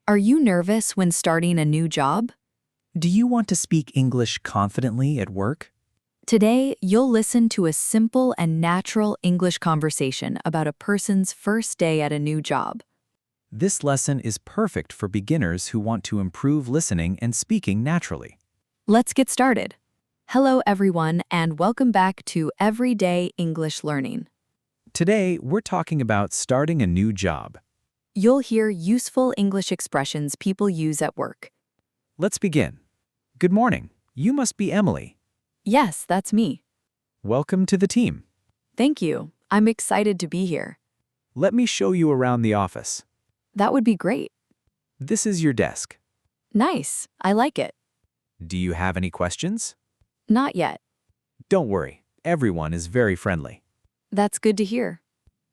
Are you nervous when starting a new job? Do you want to speak English confidently at work? Today, you'll listen to a simple and natural English conversation about a person's first day at a new job. This lesson is perfect for beginners who want to improve listening and speaking naturally. Let's get started. Hello, everyone, and welcome back to Everyday English Learning. Today, we're talking about starting a new job. You'll hear useful English expressions people use at work. Let's begin. Good morning. You must be Emily. Yes, that's me. Welcome to the team. Thank you. I'm excited to be here. Let me show you around the office. That would be great. This is your desk. Nice. I like it. Do you have any questions? Not yet. Don't worry. Everyone is very friendly. That's good to hear.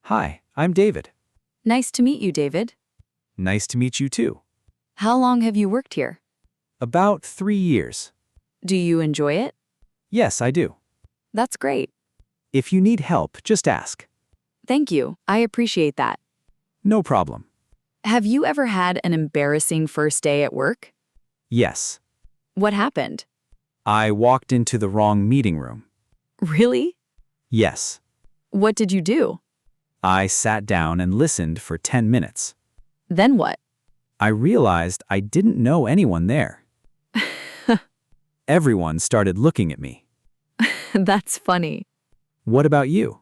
Hi, I'm David. Nice to meet you, David. Nice to meet you too. How long have you worked here? About 3 years. Do you enjoy it? Yes, I do. That's great. If you need help, just ask. Thank you. I appreciate that. No problem. Have you ever had an embarrassing first day at work? Yes. What happened? I walked into the wrong meeting room. Really? Yes. What did you do? I sat down and listened for 10 minutes. Then what? I realized I didn't know anyone there. Everyone started looking at me. That's funny. What about you?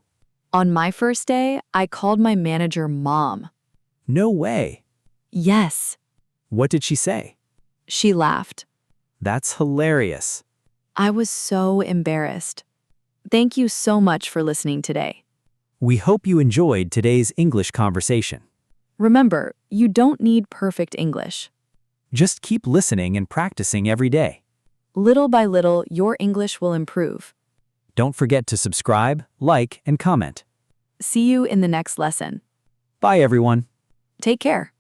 On my first day, I called my manager Mom. No way. Yes. What did she say? She laughed. That's hilarious. I was so embarrassed. Thank you so much for listening today. We hope you enjoyed today's English conversation. Remember, you don't need perfect English. Just keep listening and practicing every day. Little by little, your English will improve. Don't forget to subscribe, like, and comment. See you in the next lesson. Bye, everyone. Take care.